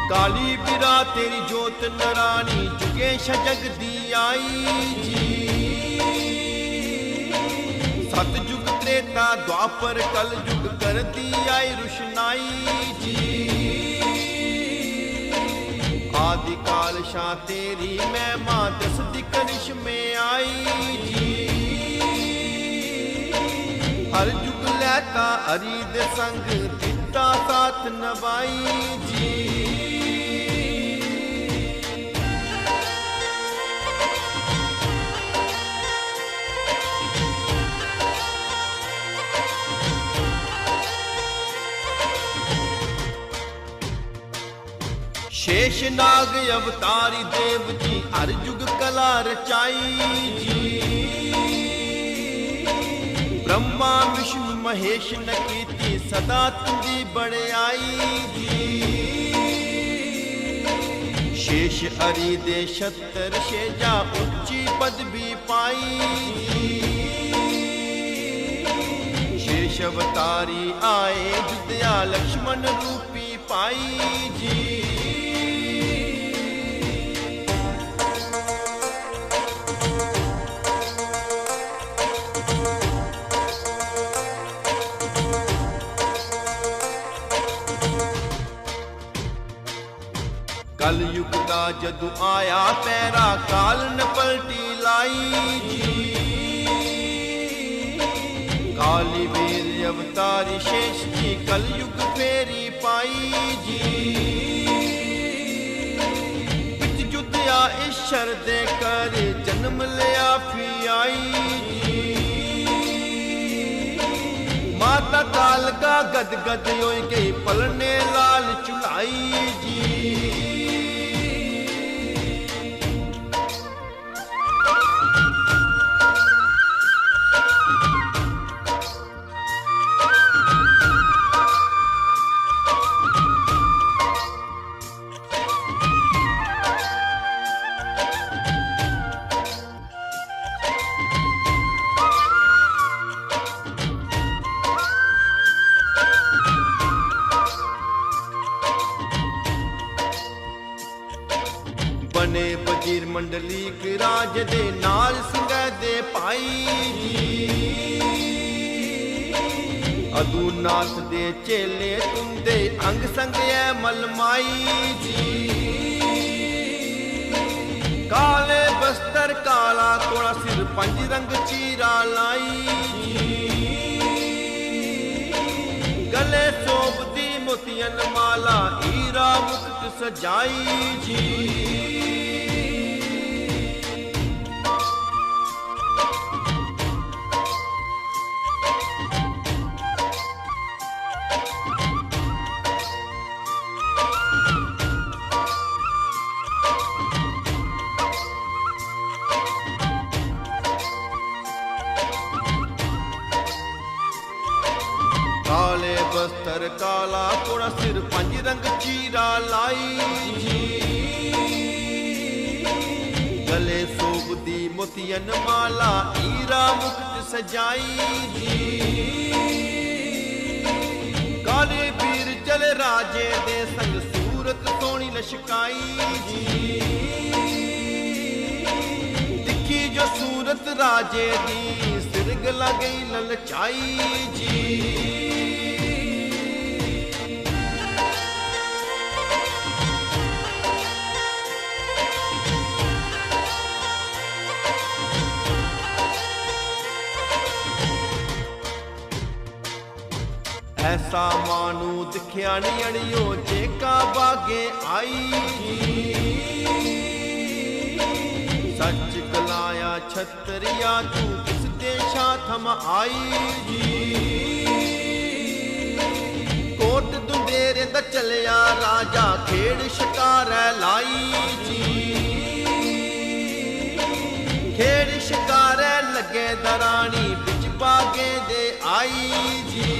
काली बिरा तेरी जोत नरानी जुगे शजग दी आई जी। सतयुग त्रेता द्वापर कल युग कर दी आई रुशनाई जी। आदि काल शाह तेरी महिमा दस दी करिश में आई जी। हर युग लैता हरि दे संग दिता साथ नवाई जी। शेष नाग अवतारी देव जी हर युग कला रचाई जी। ब्रह्मा विष्णु महेश न कीती सदा तुझी बड़ाई जी। शेष हरि दे छतर शेजा उच्ची पदवी पाई जी। शेष अवतारी आए जुदया लक्ष्मण रूपी पाई जी। कल युग का जदू आया पैरा काल न पलटी लाई जी। काली वीर अवतारी शेष जी कल युग फेरी पाई जी। बिच जुद्या ईश्वर दे कर जन्म लिया फी आई जी। माता काल का गद गद होई गई पलने लाल चुलाई जी। बने वजीर मंडलीक राज दे नाल सिंह दे पाई जी। अदूनाथ दे चेले तुंदे अंग संग ऐ मलमाई जी। काले बस्तर काला कोड़ा सिर पंज रंग चीरा लाई जी। गले सोबदी मोतियन माला हीरा मुकुट सजाई जी। काले बस्तर काला कोड़ा सिर पंज रंग चीरा लाई जी। गले सोबदी मोतियन माला हीरा मुकुट सजाई जी। काले वीर चले राजे दे संग सूरत सोनी लशकाई जी। दिखी जो सूरत राजे दी सिर गला गई ललचाई जी। ऐसा मानू दिखिया नहीं अड़ियो जेका बागे आई जी। सच गलाया छतरिया तू किस देशा थम आई जी। कोट दुंदेरे दा चलिया राजा खेड़ शिकार लाई जी। खेड़ शिकार लगे दरानी बिच बागे दे आई जी।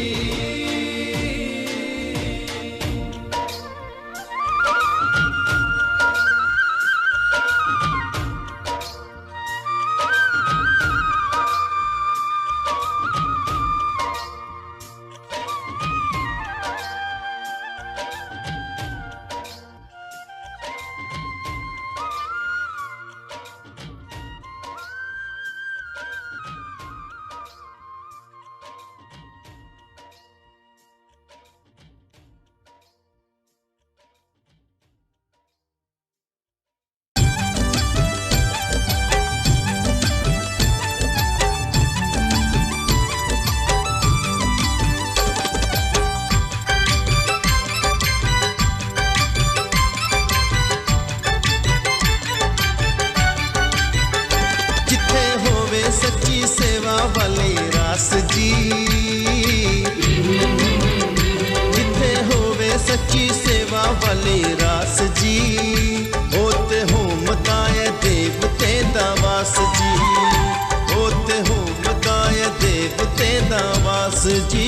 देवते दा वास जी।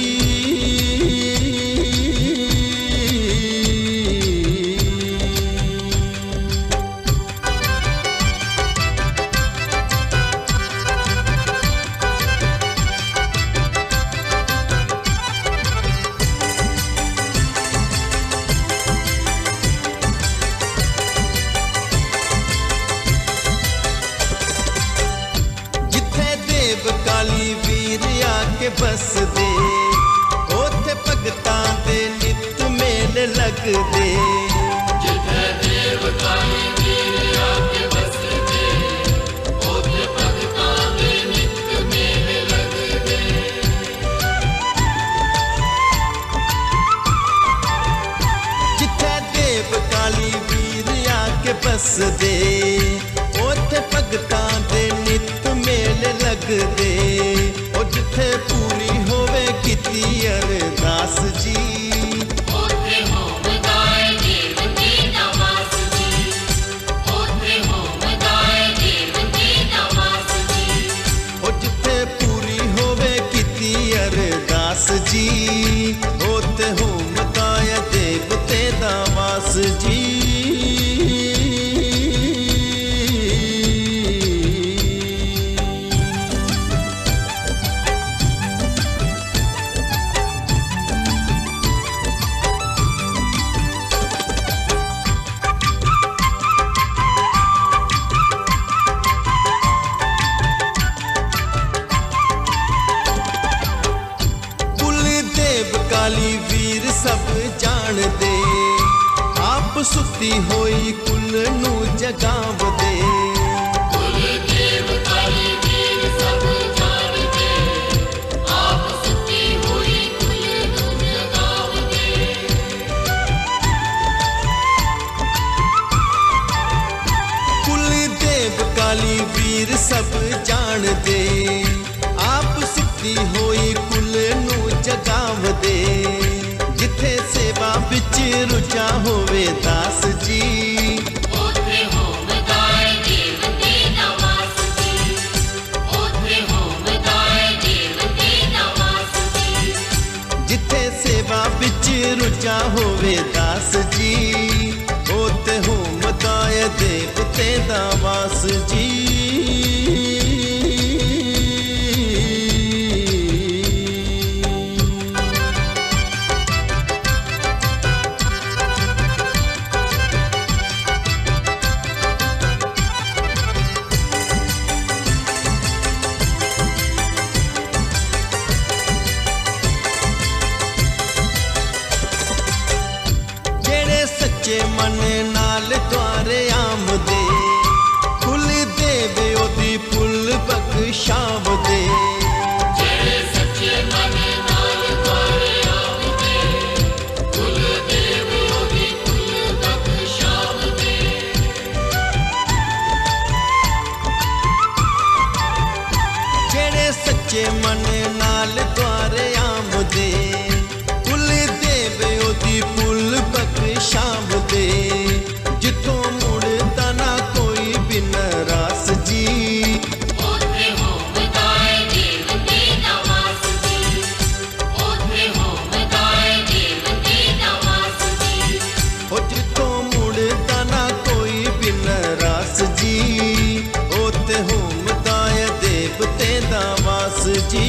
काली वीर आके बस दे, ओथे भगतां दे नित मेले लगदे। जिथे देव काली वीर आके बस दे, ओथे भगतां दे नित मेले लगदे। जिथे देव काली वीर आके बस दे, ओथे भगतां दे नित मेले लगदे। ओ जिथे पूरी होवे कीती अरदास जी, ओथे होवदा है देवते दा वास जी। ओथे होवदा है देवते दा वास जी। ओ जिथे पूरी होवे कीती अरदास जी, ओथे होवदा है देवते दा वास जी। काली वीर सब जान दे, आप सुती होई कुल नू जगाव दे। कुल देव काली वीर सब जान दे, आप सुती हुई कुल नू जगाव दे। कुल देव काली वीर सब जान दे, आप सुती होई कुल नू जगाव दे। जिथे सेवा बिच रुचा होवे दास जी, ओथे होवदा है देवते दा वास जी। ओथे होवदा है देवते दा वास जी। जिथे सेवा बिच रुचा होवे दास जी, ओते होवदा है देवते दा वास जी। सच्चे मन नाल द्वारे आमदे, कुल देव ओदी पुल बख्शाव दे। जेड़े सच्चे मन नाल द्वारे आमदे, कुल देव ओदी पुल बख्शाव दे। जेड़े सच्चे मन नाल द्वारे आमदे, कुल देव ओदी पुल बख्शाव दे। जिथों मुड़दा ना कोई बिन रास जी, ओथे होवदा है देवते दा वास जी। ओथे होवदा है देवते दा वास जी। ओ जिथों मुड़दा ना कोई बिन रास जी, ओते होवदा है देवते दा वास जी।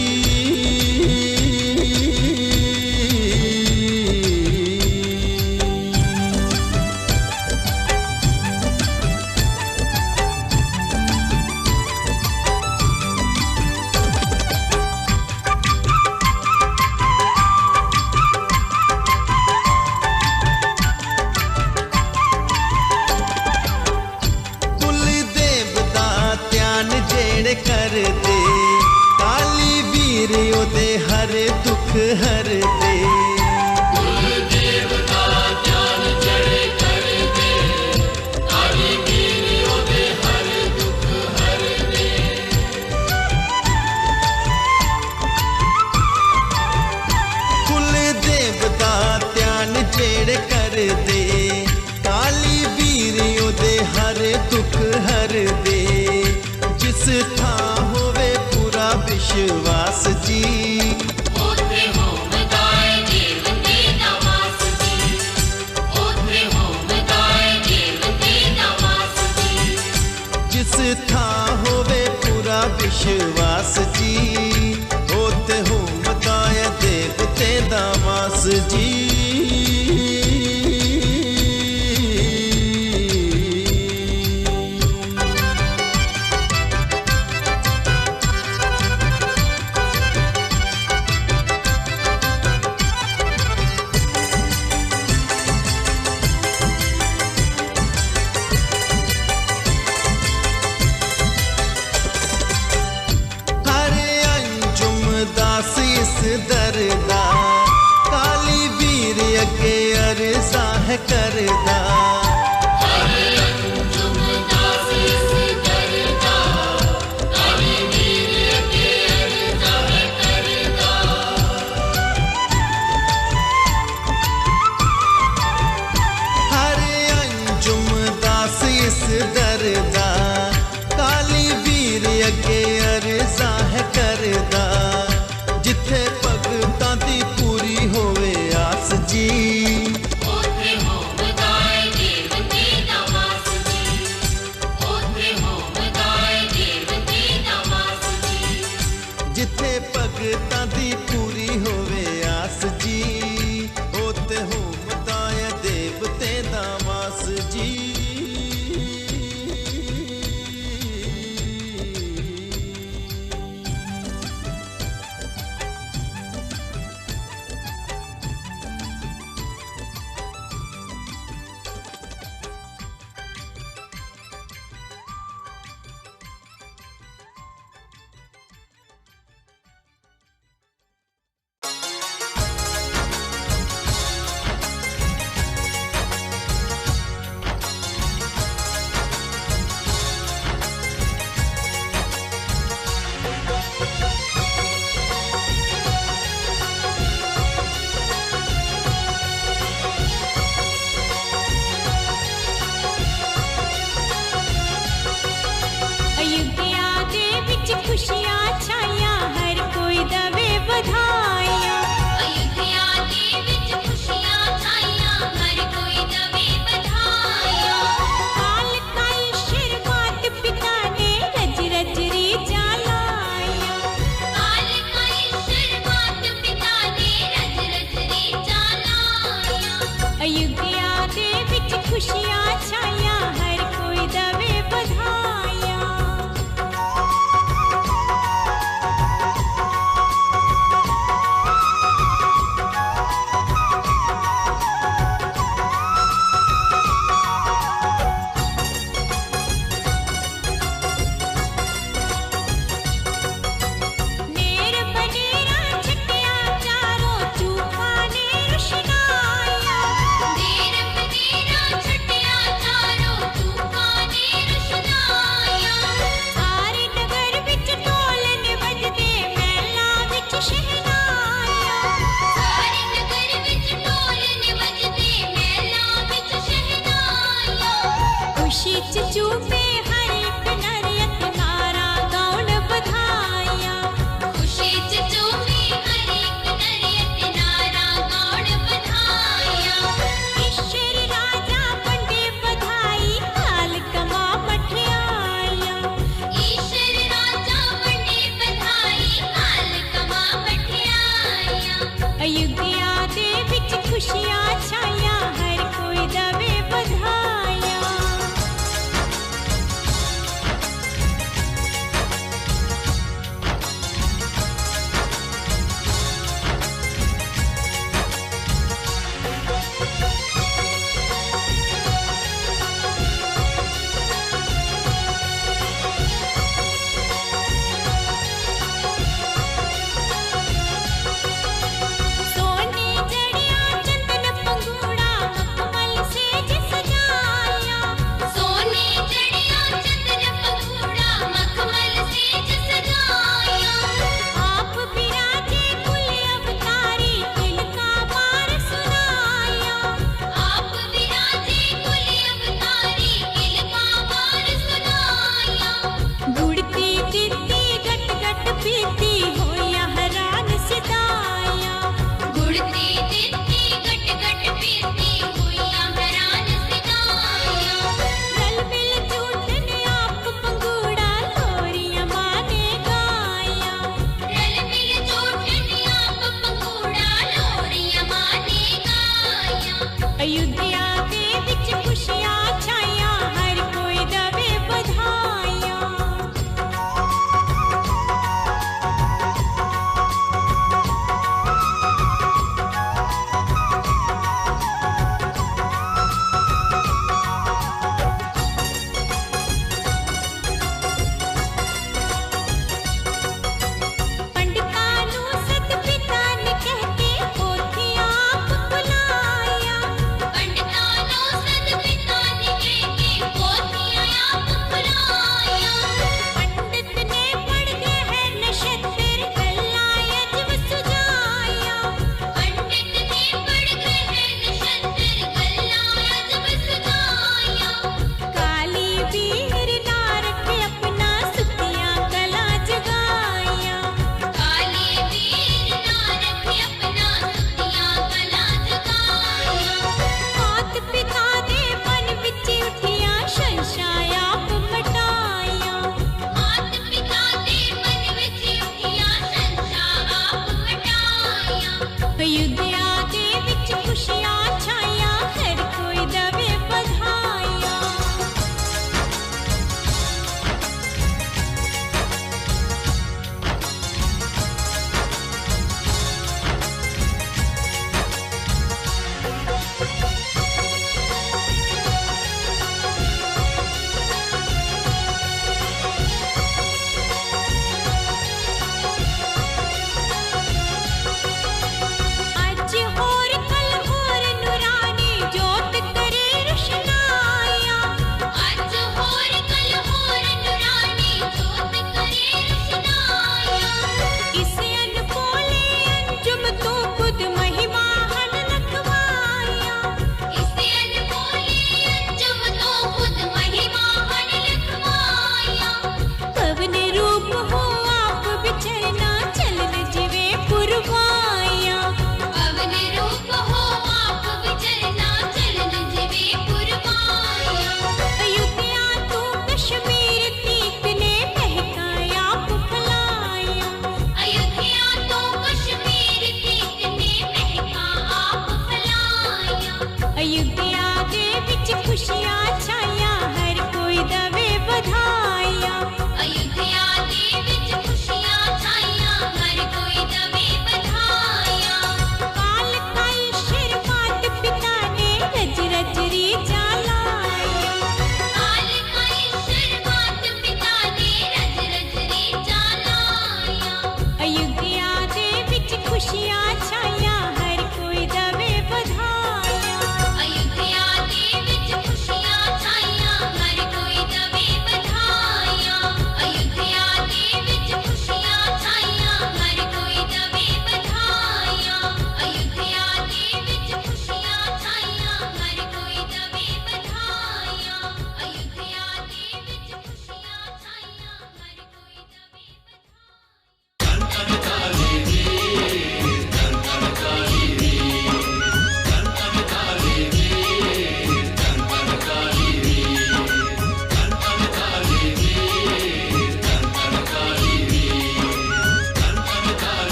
कर दे काली वीर ओदे हर दुख हर दे। कुल देव दा ध्यान जड़े कर दे, काली वीर ओदे हर दुख हर दे। कुल देव दा ध्यान जेड़े कर दे, काली वीर ओदे हर दुख हर दे। जिस था होवे पूरा विश्वास जी। ओथे होमदाय देवते दा वास जी। ओथे होमदाय देवते दा वास जी। जिस था होवे पूरा विश्वास जी, ओते होमदाय देवते दा वास जी। दरदा काली वीर अगे अरजा है करदा। हरे अंजुम दास इस दरदा काली वीर अगे अरजा है करदा। हरे अंजुम दास इस दरदा काली वीर अगे अरजा है करदा। जिथे भगतां दी पूरी होवे आस जी, ओथे होमदाय देवते दा वास जी। ओथे होमदाय देवते दा वास जी। जिथे भगतां दी पूरी होवे आस जी, ओते होमदाय देवते दा वास जी।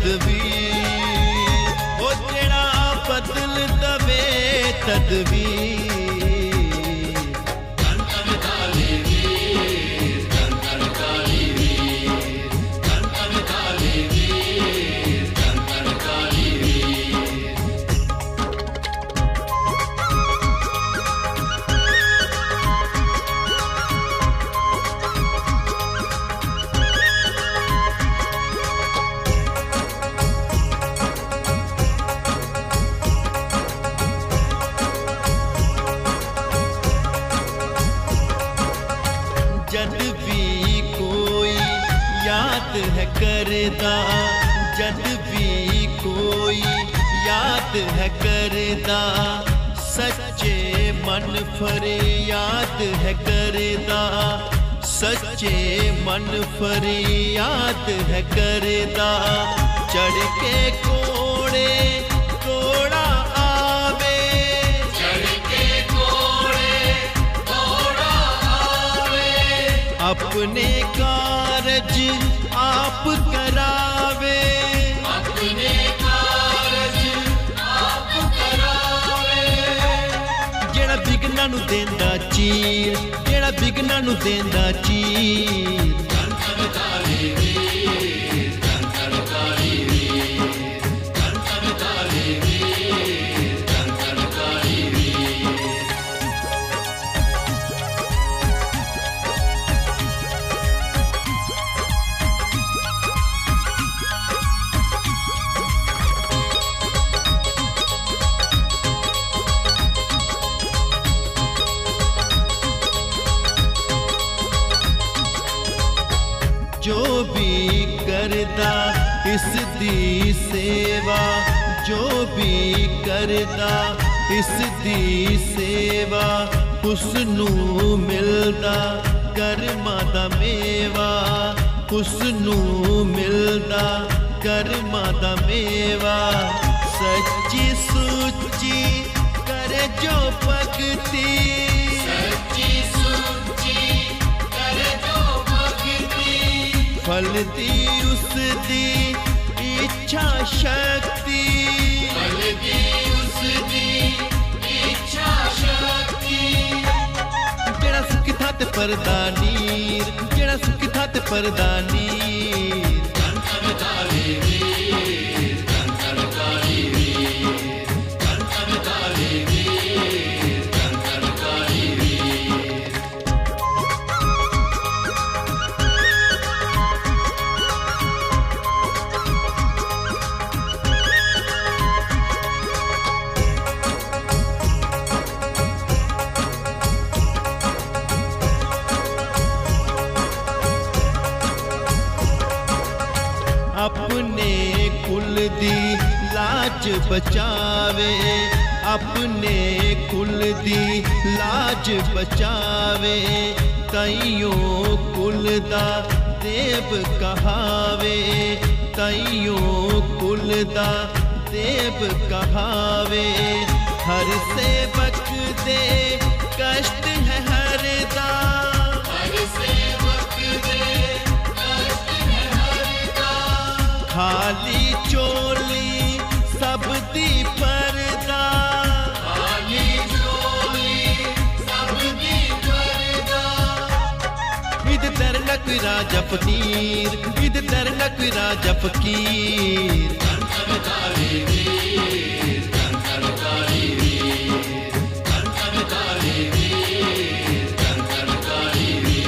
तदवीर, ओ जेड़ा बदल दवे तदवीर। जद भी कोई याद है करदा, जद भी कोई याद है करदा, सच्चे मन फरियाद है करदा, सच्चे मन फरियाद है करदा। चढ़ के कोड़े कोड़ा आवे, चढ़ के घोड़े दौड़ा आवे, अपने कारज आप करावे, अपने कारज आप करावे। जेड़ा बिगना नू देंदा चीर, जेड़ा बिगना नू देंदा चीर। धन धन काली वीर, धन धन काली वीर, धन धन काली वीर, धन धन काली वीर। जो भी करदा इस दी सेवा, जो भी करदा इस दी सेवा, उसनू मिलदा कर्मां दा मेवा, उसनू मिलदा कर्मां दा मेवा। सच्ची सुच्ची करे जो भगती, सच्ची सुच्ची करे जो भगती, फल दी उसदी इच्छा शक्ति, फल दी उसदी इच्छा शक्ति। जेड़ा सुख था ते परदानीर, जेड़ा सुख था ते परदानीर। धन धन काली वीर, धन धन काली वीर, धन धन काली वीर, धन धन काली वीर। अपने कुल दी लाज बचावे, अपने कुल दी लाज बचावे। ताइयों कुल दा देव कहावे, ताइयों कुल दा देव कहावे। हर सेवक दे कष्ट है हरदा, हर सेवक दे कष्ट है हरदा, खाली चोली सब दी परदा, खाली झोली सब दी परदा। इद दर न कोई राजा फकीर, इद दर न कोई राजा फकीर। धन धन काली वीर, धन धन काली वीर, धन धन काली वीर, धन धन काली वीर।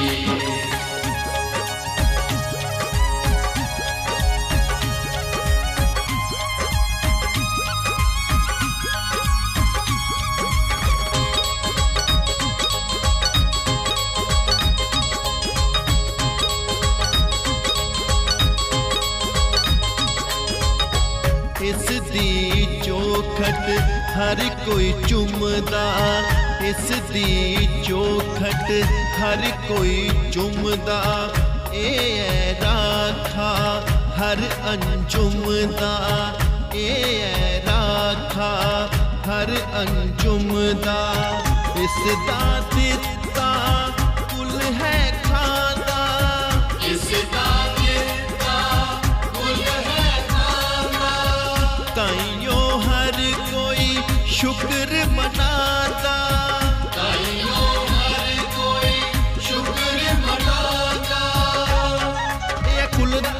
इस दी चौखट हर कोई चुमदा, इस दी चौखट हर कोई चुमदा। ए राखा हर अंजुम दा, ए राखा हर अंजुम दा। इस दा दित्ता कुल है खादा, इसका दित्ता कुल है खादा।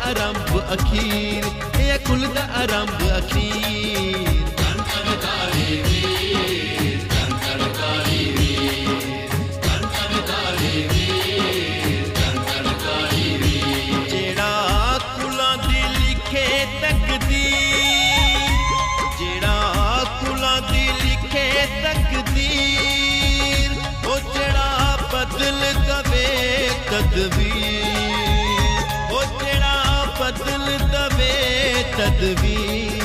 आरंभ अखीर, ये कुल दा आरंभ अखीर। जेड़ा कुलां दी लिखे तकदीर, जेड़ा कुलां दी लिखे तकदीर, ओ जेड़ा बदल दवे तदबीर, ओ जेड़ा बदल दवे तदबीर।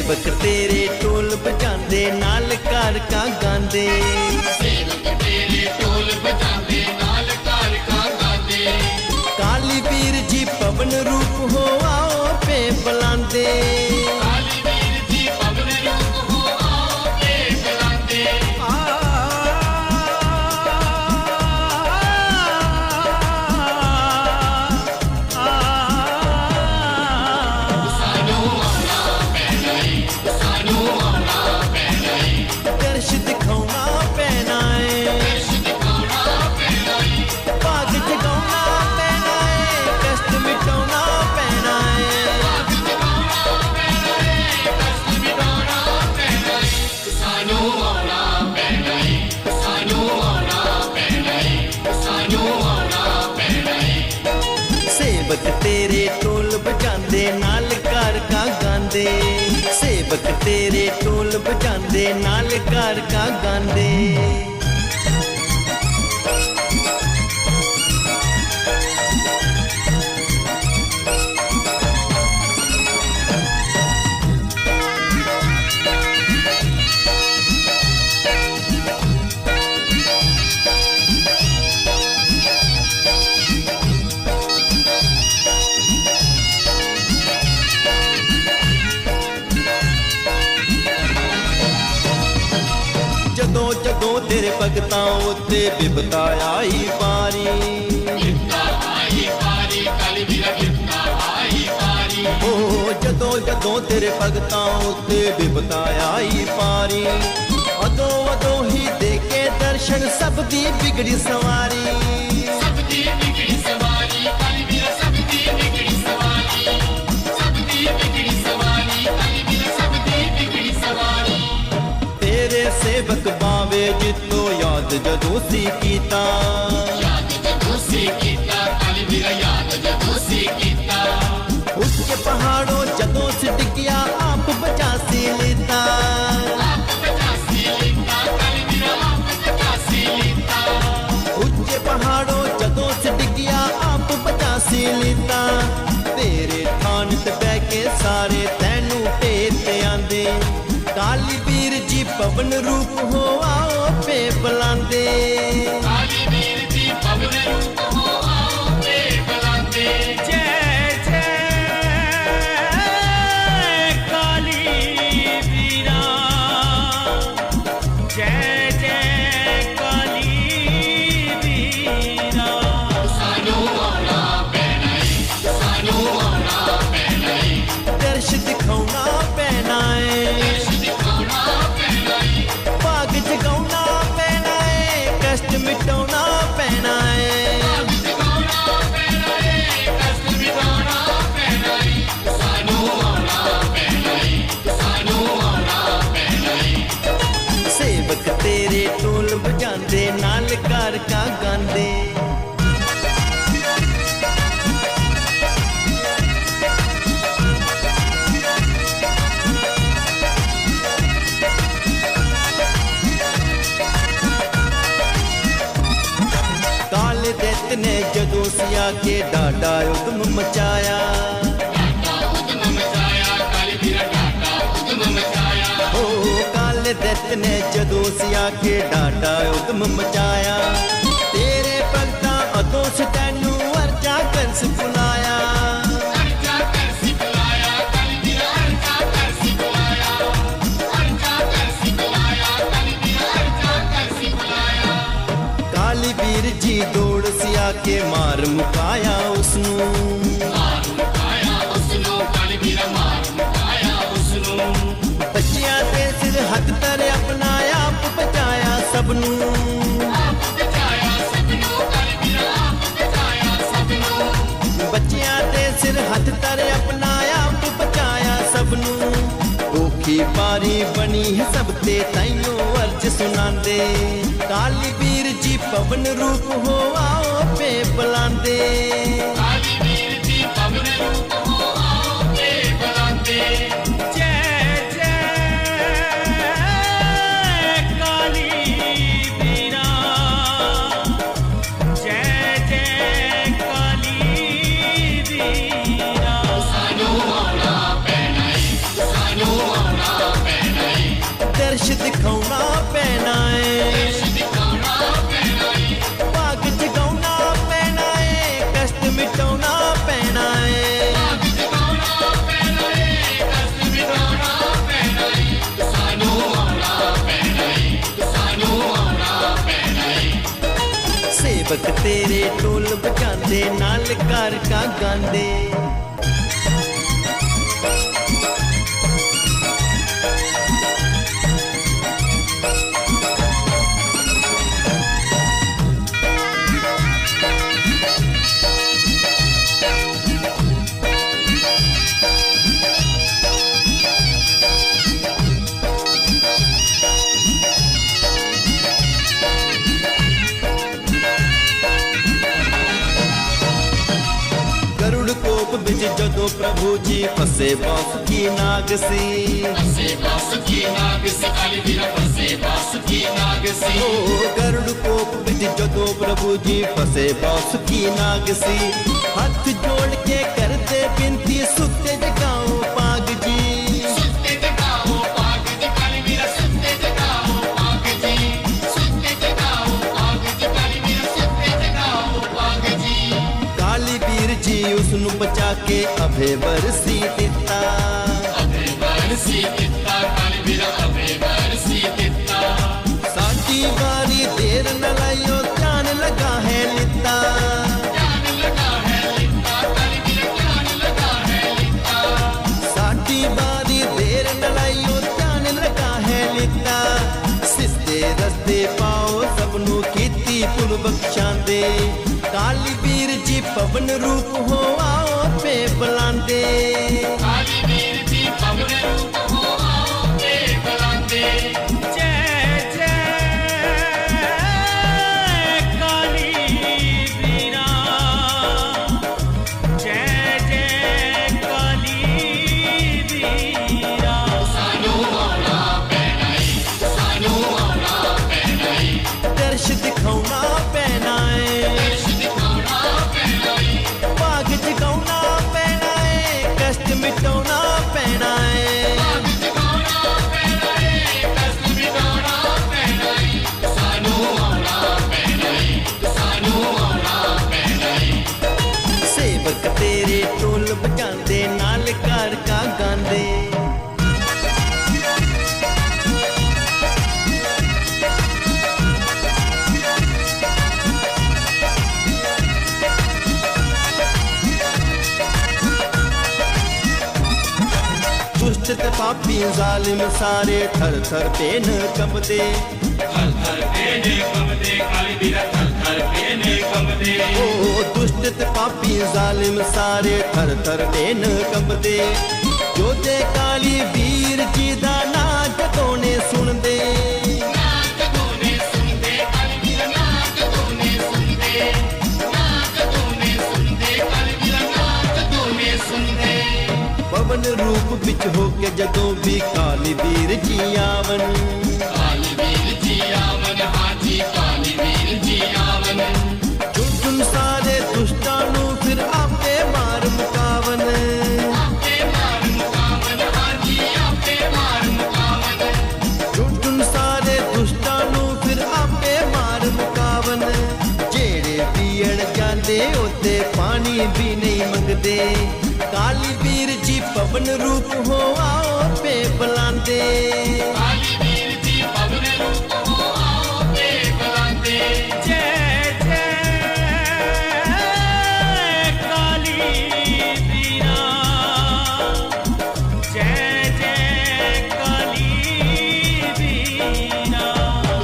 सेवक तेरे ढोल बजांदे नाल कार का गांदे सेवक तेरे ढोल बजाते नाल कार का गाते काली वीर जी पवन रूप हो आओ पे बुलांदे काली वीर जी पवन रूप हो आओ के बुलाते सानू आना पैना सानू आना पैना दर्श दिखाउणा पैना है दर्श दिखाना पैना भाग जगाउणा पैना है कष्ट मिटाउणा पैना है सानू आना पैना सानू आना पैना सानू आना पैना सेवक तेरे ढोल बजांदे नाल कार का गांदे सेवक तेरे ढोल बजांदे नाल कार का गांदे ਜਦੋਂ ਜਦੋਂ ਤੇਰੇ ਭਗਤਾਂ ਉੱਤੇ ਬਿਪਤਾ ਆਈ ਪਾਰੀ गिरता आई पारी काली वीरा गिरता आई पारी ਓ ਜਦੋਂ ਜਦੋਂ ਤੇਰੇ ਭਗਤਾਂ ਉੱਤੇ ਬਿਪਤਾ ਆਈ ਪਾਰੀ ਅਦੋਂ ਅਦੋਂ ਹੀ ਦੇਖੇ ਦਰਸ਼ਨ ਸਭ ਦੀ ਬਿਗੜੀ ਸਵਾਰੀ सबदी बिगड़ी सवारी काली वीरा सबदी बिगड़ी सवारी सबदी बिगड़ी सवारी काली वीरा सबदी बिगड़ी सवारी ਤੇਰੇ ਸੇਵਕ ਬਾਵੇ ਜਿੱਤੋ ਯਾਦ ਜਦੋਂ ਸੀ ਕੀਤਾ याद जदों से कीता काली वीरा याद जदों से कीता ਉੱਚੇ ਪਹਾੜੋਂ ਜਦੋਂ ਸਿਟਕਿਆ ਆਪ ਬਚਾ ਸੀ ਲੀਤਾ आप पचासी लिखता काली वीरा आप पचासी लिखता ਉੱਚੇ ਪਹਾੜੋਂ ਜਦੋਂ ਸਿਟਕਿਆ ਆਪ ਬਚਾ ਸੀ ਲੀਤਾ ਤੇਰੇ ਥਾਨ ਤੇ ਬਹਿ ਕੇ ਸਾਰੇ ਤੈਨੂੰ ਢੇਰ ਤੇ ਆਂਦੇ ਕਾਲੀ ਵੀਰ ਜੀ ਪਵਨ ਰੂਪ ਹੋ ਆਓ ਪੇ ਬੁਲਾਂਦੇ काली वीर जी पवन रूप हो आओ पे बुलाते ਜੈ ਜੈ ਕਾਲੀ ਵੀਰਾ ਜੈ ਜੈ ਕਾਲੀ ਵੀਰਾ सानू आना पैना सानू आना पैना ਦਰਸ਼ ਦਿਖਾਉਣਾ ਪੈਣਾ ਏ दर्श दिखाना पैना ਭਾਗ ਜਗਾਉਣਾ ਪੈਣਾ ਏ ਕਸ਼ਟ ਮਿਟਾਉਣਾ ਪੈਣਾ ਏ दिखाना पैना कष्ट मिटाना पैना सानू आना पैना सानू आना पैना ਸੇਵਕ ਤੇਰੇ ਢੋਲ ਵਜਾਂਦੇ ਨਾਲ ਕਾਰ ਕਾ ਗਾਂਦੇ ਕਾਲੇ ਦੈਤ ਨੇ ਜਦੋਂ ਸਿਆ ਕੇ ਡਾਡਾ ਉਦਮ ਮਚਾਇਆ टाटा उद्यम मचाया काली वीरा टाटा उद्यम मचाया ਓ ਕਾਲੇ ਦੈਤ ने ਜਦੋਂ ਸਿਆ ਕੇ ਡਾਡਾ ਉਦਮ ਮਚਾਇਆ ਤੇਰੇ ਭਗਤਾਂ ਅਦੋਂ ਸ ਤੈਨੂੰ ਅਰਜਾ ਕਰ ਸੁਲਾਇਆ अर्जा कर सिखलाया काली वीरा अर्जा कर सिखलाया अर्जा कर सिखलाया काली वीरा अर्जा कर सिखलाया ਕਾਲੀ ਵੀਰ ਜੀ ਦੌੜ ਸਿਆ ਕੇ ਮਾਰ ਮੁਕਾਇਆ ਉਸਨੂੰ मार मुकाया उसनु काली वीरा मार मुकाया उसनु ਬੱਚਿਆਂ ਦੇ ਸਿਰ ਹੱਥ ਧਰ ਆਪਣਾ ਆਪ ਬਚਾਇਆ ਸਭ ਨੂੰ आप बचाया सबनु काली वीरा आप बचाया सबनु ਬੱਚਿਆਂ ਦੇ ਸਿਰ ਹੱਥ ਧਰ ਆਪਣਾ ਆਪ ਬਚਾਇਆ ਸਭ ਨੂੰ ਔਖੀ ਪਾਰੀ ਬਣੀ ਹੈ ਸਭ ਤੇ ਤਾਈਓ ਅਰਜ ਸੁਣਾਉਂਦੇ ਕਾਲੀ ਵੀਰ ਜੀ ਪਵਨ ਰੂਪ ਹੋ ਆਓ ਪੇ ਬੁਲਾਉਂਦੇ काली वीर जी पवन रूप हो आओ के बुलाते ਜੈ ਜੈ ਕਾਲੀ ਵੀਰਾ ਜੈ ਜੈ ਕਾਲੀ ਵੀਰਾ सानू आना पैना सानू आना सेवक तेरे ढोल बजाते नाल घर का गांदे। जदों प्रभु जी फसे बासुकी नाग सी, फसे बासुकी नाग सी, काली बीरा फसे बासुकी नाग सी। ओ गरुड़ कोप विच जदों प्रभु जी फसे बासुकी नाग सी, हाथ जोड़ के करते बिनती सुते जगाओ पाग जी, सुते जगाओ पाग जी, काली बीरा सुते जगाओ पाग जी, सुते जगाओ पाग जी, काली बीरा सुते जगाओ पाग जी। काली बीर जी उसनु बचा के अभे बरसी दिता, अभे बरसी दिता, काली बीरा अभे बरसी दिता। साडी बारी देर न लाइयो ध्यान लगा है लिता, ध्यान लगा है लिता, काली बीरा ध्यान लगा है लिता। साडी बारी देर न लाइयो ध्यान लगा है लिता। सिस्ते रस्ते पाओ सबनू कीती पुल बख्शांदे, काली बीर जी पवन रूप हो आओ पे बुलांदे, काली बीर जी पवन रूप हो आओ पे बुलांदे। जय जय काली बीरा, जय जय काली बीरा। सानू औला पैनाई, सानू औला पैनाई, दर्श दिखाउना पैना है, दर्श दिखाउना पैनाई, भाग जगाउना पैना है, कष्ट मिटाउना पैना है। भाग जगाउना पैनाई, कष्ट मिटाउना पैनाई। सानू औला पैनाई, सानू औला पैनाई। सेवक तेरे ढोल बजाते नाल घर का गांदे। दुष्ट ते पापी जालिम सारे थर थर पेन कंबदे, थर थर पेने कंबदे, काली बीरा थर थर पेने कंबदे। ओ दुष्ट ते पापी जालिम सारे थर थर पेन कंबदे। जोधे काली बीर जी दा नाच तोने सुनदे, नाच तूने सुनदे, काली बीरा नाच तूने सुनदे, नाच तूने सुनदे, काली बीरा नाच तूने सुनदे। पवन रूप विच होके जदों भी काली बीर जी आवन, काली बीर जी आवन, हाजी काली बीर जी आवन। झुंझुन सारे दुष्टां नू फिर आपे मार मुकावन, आपे मार मुकावन, हाजी आपे मार मुकावन। झुंझुन सारे दुष्टां नू फिर आपे मार मुकावन। जेड़े पीण जांदे ओते पानी भी नहीं मंगदे, काली बीर जी पवन रूप हो आओ पे बुलांदे। काली बीर जी पवन रूप हो आओ पे बुलांदे। जय जय काली बीरा, जय जय काली बीरा।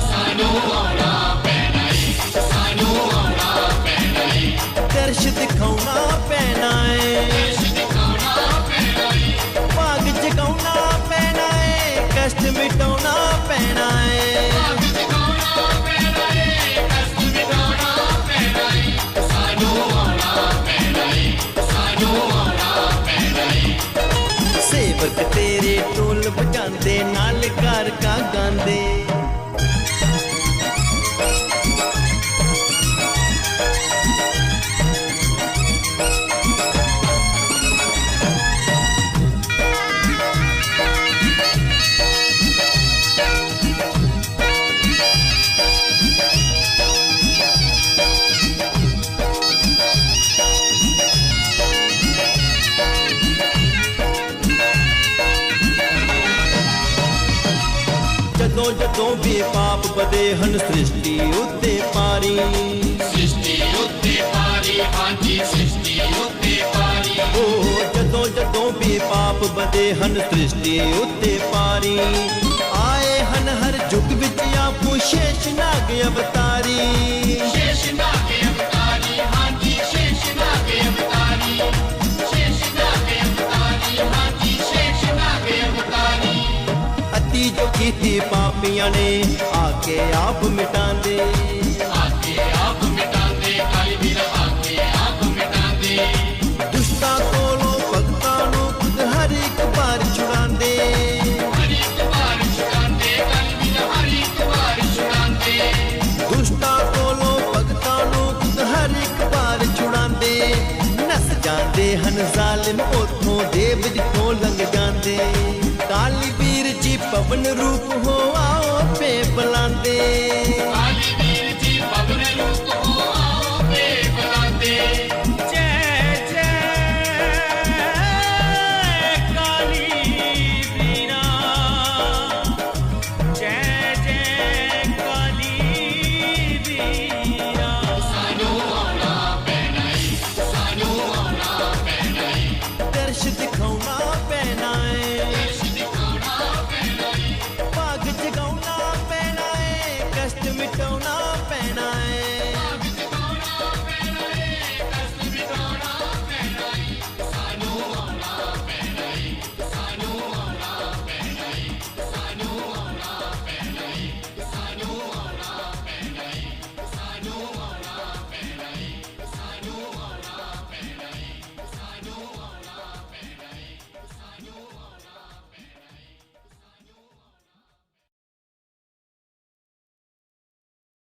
सानू औला पैनाई, सानू औला पैनाई, दर्श दिखाउना पैना है, दर्श दिखाउना पैनाई, भाग जगाउना पैना है, कष्ट मिटाउना पैना है। भाग जगाउना पैनाई, कष्ट मिटाउना पैनाई। सानू औला पैनाई, सानू औला पैनाई। सेवक तेरे ढोल बजाते नाल घर का गांदे। जदों जदों भी पाप बदे हन सृष्टि उत्ते पारी, सृष्टि ਸ੍ਰਿਸ਼ਟੀ ਉੱਤੇ ਪਾਰੀ ਉਹ ਜਦੋਂ ਜਦੋਂ ਵੀ ਪਾਪ ਵਧੇ ਹਨ ਸ੍ਰਿਸ਼ਟੀ ਉੱਤੇ ਪਾਰੀ ਆਏ ਹਨ ਹਰ ਯੁੱਗ ਵਿੱਚ ਆਪੂ ਸ਼ੇਸ਼ਨਾਗ ਅਵਤਾਰੀ ਸ਼ੇਸ਼ਨਾਗ ਅਵਤਾਰੀ ਹਾਂਜੀ ਸ਼ੇਸ਼ਨਾਗ ਅਵਤਾਰੀ ਸ਼ੇਸ਼ਨਾਗ ਅਵਤਾਰੀ ਹਾਂਜੀ ਸ਼ੇਸ਼ਨਾਗ ਅਵਤਾਰੀ ਅਤੀ ਜੋ ਕੀਤੀ ਪਾਪੀਆਂ ਨੇ ਆ ਕੇ ਆਪ ਮਿਟਾਉਂਦੇ ਆਕੇ ਆਪ ਮਿਟਾਉਂਦੇ ਕਾਲੀ ਵੀਰ ਆਕੇ ਆਪ ਮਿਟਾਉਂਦੇ ਦੁਸ਼ਟਾਂ ਕੋਲੋਂ ਭਗਤਾਂ ਨੂੰ ਖੁਦ ਹਰ ਇੱਕ ਵਾਰ ਛੁਡਾਉਂਦੇ ਹਰ ਇੱਕ ਵਾਰ ਛੁਡਾਉਂਦੇ ਕਾਲੀ ਵੀਰ ਹਰ ਇੱਕ ਵਾਰ ਛੁਡਾਉਂਦੇ ਦੁਸ਼ਟਾਂ ਕੋਲੋਂ ਭਗਤਾਂ ਨੂੰ ਖੁਦ ਹਰ ਇੱਕ ਵਾਰ ਛੁਡਾਉਂਦੇ ਨਸ ਜਾਂਦੇ ਹਨ ਜ਼ਾਲਿਮ ਉਥੋਂ ਦੇਵ ਜਿੱਥੋਂ ਲੰਘ ਜਾਂਦੇ ਕਾਲੀ ਵੀਰ ਜੀ ਪਵਨ ਰੂਪ ਹੋ ਆਓ ਪੇ ਬੁਲਾਉਂਦੇ ਕਾਲੀ ਵੀਰ ਜੀ ਪਵਨ ਰੂਪ ਹੋ ਆਓ ਪੇ ਬੁਲਾਉਂਦੇ जय जय काली बीरा जय जय काली बीरा ਸਾਨੂੰ ਆਉਣਾ ਪੈਣਾ ਈ ਸਾਨੂੰ ਆਉਣਾ ਪੈਣਾ ਈ ਦਰਸ਼ ਦਿਖਾਉਣਾ ਪੈਣਾ ਏ ਦਰਸ਼ ਦਿਖਾਉਣਾ ਪੈਣਾ ਈ ਭਾਗ ਜਗਾਉਣਾ ਪੈਣਾ ਏ ਕਸ਼ਟ ਮਿਟਾਉਣਾ